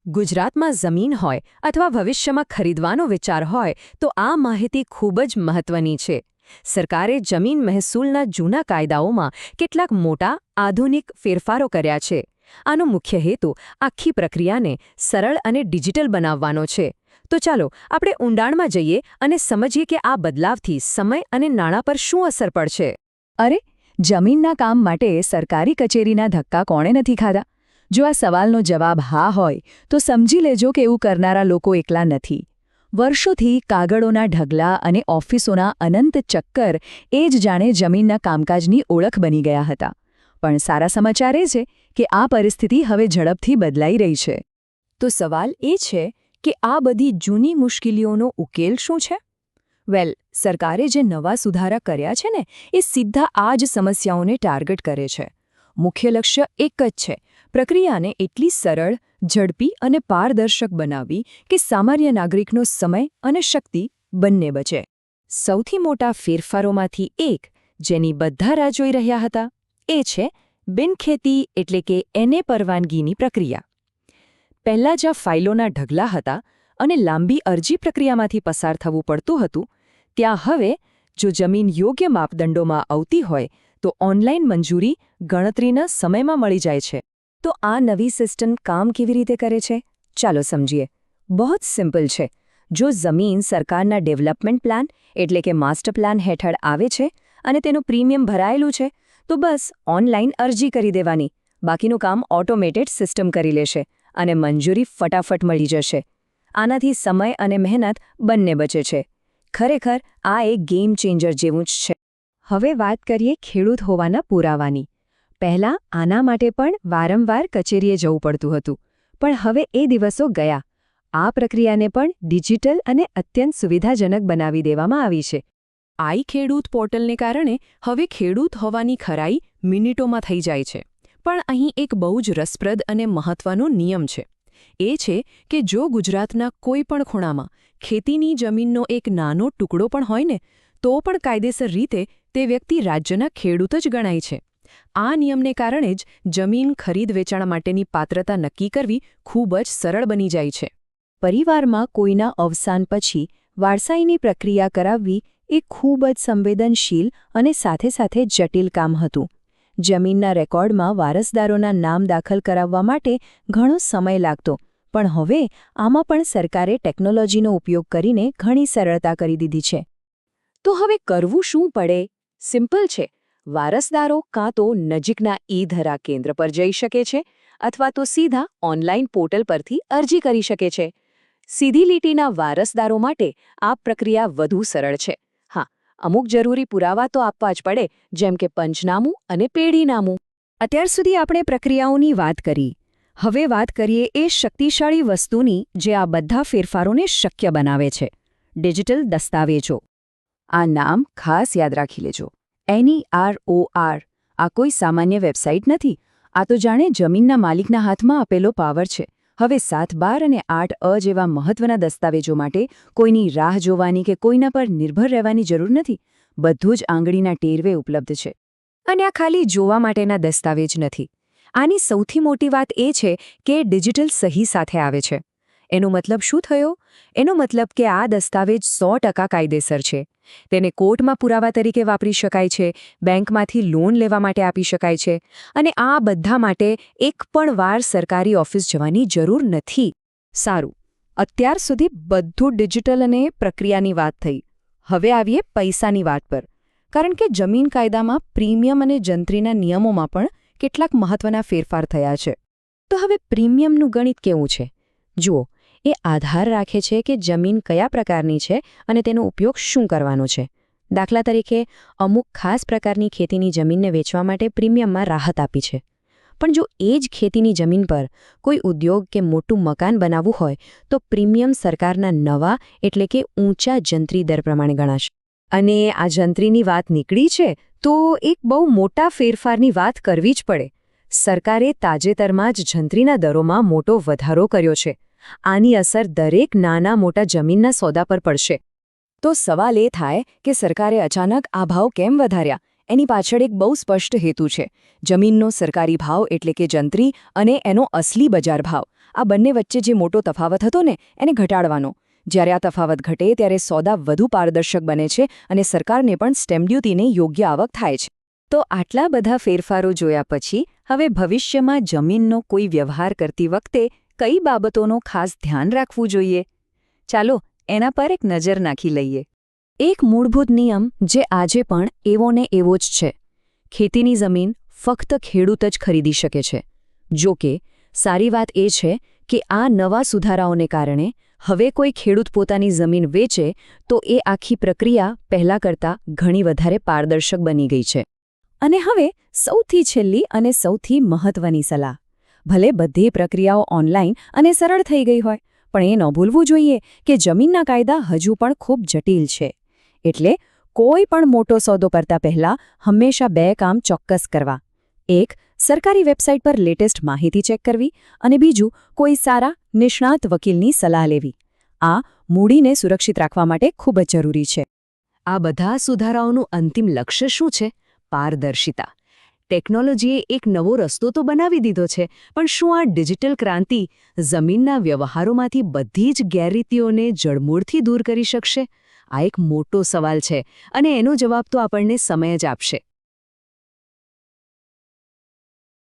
ગુજરાતમાં જમીન હોય અથવા ભવિષ્યમાં ખરીદવાનો વિચાર હોય તો આ માહિતી ખૂબ જ મહત્વની છે. સરકારે જમીન મહેસૂલના જૂના કાયદાઓમાં કેટલાક મોટા આધુનિક ફેરફારો કર્યા છે. આનો મુખ્ય હેતુ આખી પ્રક્રિયાને સરળ અને ડિજિટલ બનાવવાનો છે. તો ચાલો આપણે ઊંડાણમાં જઈએ અને સમજીએ કે આ બદલાવથી સમય અને નાણાં પર શું અસર પડશે. અરે, જમીનના કામ માટે સરકારી કચેરીના ધક્કા કોણે નથી ખાધા? જો આ સવાલનો જવાબ હા હોય તો સમજી લેજો કે એવું કરનારા લોકો એકલા નથી. વર્ષોથી કાગળોના ઢગલા અને ઓફિસોના અનંત ચક્કર એ જ જાણે જમીનના કામકાજની ઓળખ બની ગયા હતા. પણ સારા સમાચાર એ છે કે આ પરિસ્થિતિ હવે ઝડપથી બદલાઈ રહી છે. તો સવાલ એ છે કે આ બધી જૂની મુશ્કેલીઓનો ઉકેલ શું છે? સરકારે જે નવા સુધારા કર્યા છે ને એ સીધા આ જ સમસ્યાઓને ટાર્ગેટ કરે છે. મુખ્ય લક્ષ્ય એક જ છે, પ્રક્રિયાને એટલી સરળ, ઝડપી અને પારદર્શક બનાવવી કે સામાન્ય નાગરિકનો સમય અને શક્તિ બંને બચે. સૌથી મોટા ફેરફારોમાંથી એક, જેની બધા રાહ જોઈ રહ્યા હતા, એ છે બિનખેતી એટલે કે એને પરવાનગીની પ્રક્રિયા. પહેલાં જ્યાં ફાઇલોના ઢગલા હતા અને લાંબી અરજી પ્રક્રિયામાંથી પસાર થવું પડતું હતું, ત્યાં હવે જો જમીન યોગ્ય માપદંડોમાં આવતી હોય તો ઓનલાઈન મંજૂરી ગણતરીના સમયમાં મળી જાય છે. તો આ નવી સિસ્ટમ કામ કેવી રીતે કરે છે? ચાલો સમજીએ. બહુ જ સિમ્પલ છે. જો જમીન સરકારના ડેવલપમેન્ટ પ્લાન એટલે કે માસ્ટર પ્લાન હેઠળ આવે છે અને તેનું પ્રીમિયમ ભરાયેલું છે, તો બસ ઓનલાઈન અરજી કરી દેવાની. બાકીનું કામ ઓટોમેટેડ સિસ્ટમ કરી લેશે અને મંજૂરી ફટાફટ મળી જશે. આનાથી સમય અને મહેનત બંને બચે છે. ખરેખર આ એક ગેમ ચેન્જર જેવું જ છે. હવે વાત કરીએ ખેડૂત હોવાના પુરાવાની. પહેલાં આના માટે પણ વારંવાર કચેરીએ જવું પડતું હતું, પણ હવે એ દિવસો ગયા. આ પ્રક્રિયાને પણ ડિજિટલ અને અત્યંત સુવિધાજનક બનાવી દેવામાં આવી છે. આઈ ખેડૂત પોર્ટલને કારણે હવે ખેડૂત હોવાની ખરાઈ મિનિટોમાં થઈ જાય છે. પણ અહીં એક બહુ જ રસપ્રદ અને મહત્વનો નિયમ છે. એ છે કે જો ગુજરાતના કોઈ પણ ખૂણામાં ખેતીની જમીનનો એક નાનો ટુકડો પણ હોય ને, તો પણ કાયદેસર રીતે તે વ્યક્તિ રાજ્યના ખેડૂત જ ગણાય છે. આ નિયમને કારણે જ જમીન ખરીદ વેચાણ માટેની પાત્રતા નક્કી કરવી ખૂબ જ સરળ બની જાય છે. પરિવારમાં કોઈના અવસાન પછી વારસાઈની પ્રક્રિયા કરાવવી એ ખૂબ જ સંવેદનશીલ અને સાથે સાથે જટિલ કામ હતું. જમીનના રેકોર્ડમાં વારસદારોના નામ દાખલ કરાવવા માટે ઘણો સમય લાગતો, પણ હવે આમાં પણ સરકારે ટેકનોલોજીનો ઉપયોગ કરીને ઘણી સરળતા કરી દીધી છે. તો હવે કરવું શું પડે? સિમ્પલ છે. વારસદારો કાં તો નજીકના ઈ-ધરા કેન્દ્ર પર જઈ શકે છે અથવા તો સીધા ઓનલાઈન પોર્ટલ પરથી અરજી કરી શકે છે. સીધી લીટીના વારસદારો માટે આ પ્રક્રિયા વધુ સરળ છે. હા, અમુક જરૂરી પુરાવા તો આપવા જ પડે, જેમ કે પંચનામું અને પેઢીનામું. અત્યાર સુધી આપણે પ્રક્રિયાઓની વાત કરી. હવે વાત કરીએ એ શક્તિશાળી વસ્તુની જે આ બધા ફેરફારોને શક્ય બનાવે છે: ડિજિટલ દસ્તાવેજો. આ નામ ખાસ યાદ રાખી લેજો. NEROR. આ કોઈ સામાન્ય વેબસાઇટ નથી. આ તો જાણે જમીનના માલિકના હાથમાં આપેલો પાવર છે. હવે 7(12) અને 8(a) જેવા મહત્વના દસ્તાવેજો માટે કોઈની રાહ જોવાની કે કોઈના પર નિર્ભર રહેવાની જરૂર નથી. બધું જ આંગળીના ટેરવે ઉપલબ્ધ છે. અને આ ખાલી જોવા માટેના દસ્તાવેજ નથી. આની સૌથી મોટી વાત એ છે કે ડિજિટલ સહી સાથે આવે છે. એનો મતલબ શું થયો? એનો મતલબ કે આ દસ્તાવેજ 100% કાયદેસર છે. તેને કોર્ટમાં પુરાવા તરીકે વાપરી શકાય છે, બેંકમાંથી લોન લેવા માટે આપી શકાય છે, અને આ બધા માટે એક પણ વાર સરકારી ઓફિસ જવાની જરૂર નથી. સારું, અત્યાર સુધી બધું ડિજિટલ અને પ્રક્રિયાની વાત થઈ. હવે આવીએ પૈસાની વાત પર. કારણ કે જમીન કાયદામાં પ્રીમિયમ અને જંત્રીના નિયમોમાં પણ કેટલાક મહત્વના ફેરફાર થયા છે. તો હવે પ્રીમિયમનું ગણિત કેવું છે? જુઓ, એ આધાર રાખે છે કે જમીન કયા પ્રકારની છે અને તેનો ઉપયોગ શું કરવાનો છે. દાખલા તરીકે, અમુક ખાસ પ્રકારની ખેતીની જમીનને વેચવા માટે પ્રીમિયમમાં રાહત આપી છે. પણ જો એ જ ખેતીની જમીન પર કોઈ ઉદ્યોગ કે મોટું મકાન બનાવવું હોય તો પ્રીમિયમ સરકારના નવા એટલે કે ઊંચા જંત્રી દર પ્રમાણે ગણાશે. અને આ જંત્રીની વાત નીકળી છે તો એક બહુ મોટા ફેરફારની વાત કરવી જ પડે. સરકારે તાજેતરમાં જ જંત્રીના દરોમાં મોટો વધારો કર્યો છે. આની અસર દરેક નાના મોટા જમીનના સોદા પર પડશે. તો સવાલ એ થાય કે સરકારે અચાનક આ ભાવ કેમ વધાર્યા? એની પાછળ એક બહુ સ્પષ્ટ હેતુ છે. જમીનનો સરકારી ભાવ એટલે કે જંત્રી અને એનો અસલી બજાર ભાવ, આ બંને વચ્ચે જે મોટો તફાવત હતો ને એને ઘટાડવાનો. જ્યારે આ તફાવત ઘટે ત્યારે સોદા વધુ પારદર્શક બને છે અને સરકારને પણ સ્ટેમ્પ ડ્યુટીની યોગ્ય આવક થાય છે. તો આટલા બધા ફેરફારો જોયા પછી હવે ભવિષ્યમાં જમીનનો કોઈ વ્યવહાર કરતી વખતે કઈ બાબતોનું ખાસ ધ્યાન રાખવું જોઈએ? ચાલો એના પર એક નજર નાખી લઈએ. એક મૂળભૂત નિયમ જે આજે પણ એવો ને એવો જ છે: ખેતીની જમીન ફક્ત ખેડૂત જ ખરીદી શકે છે. જો કે સારી વાત એ છે કે આ નવા સુધારાઓને કારણે હવે કોઈ ખેડૂત પોતાની જમીન વેચે તો એ આખી પ્રક્રિયા પહેલાં કરતાં ઘણી વધારે પારદર્શક બની ગઈ છે. અને હવે સૌથી છેલ્લી અને સૌથી મહત્વની સલાહ. ભલે બધી પ્રક્રિયાઓ ઓનલાઈન અને સરળ થઈ ગઈ હોય, પણ એ ન ભૂલવું જોઈએ કે જમીનના કાયદા હજુ પણ ખૂબ જટિલ છે. એટલે કોઈ પણ મોટો સોદો કરતા પહેલા હંમેશા 2 કામ ચોક્કસ કરવા. એક, સરકારી વેબસાઇટ પર લેટેસ્ટ માહિતી ચેક કરવી, અને બીજું, કોઈ સારા નિષ્ણાત વકીલની સલાહ લેવી. આ મૂડીને સુરક્ષિત રાખવા માટે ખૂબ જ જરૂરી છે. આ બધા સુધારાઓનું અંતિમ લક્ષ્ય શું છે? પારદર્શિતા. ટેકનોલોજીએ એક નવો રસ્તો તો બનાવી દીધો છે, પણ શું આ ડિજિટલ ક્રાંતિ જમીનના વ્યવહારોમાંથી બધી જ ગેરરીતિઓને જડમૂળથી દૂર કરી શકશે? આ એક મોટો સવાલ છે, અને એનો જવાબ તો આપણને સમય જ આપશે.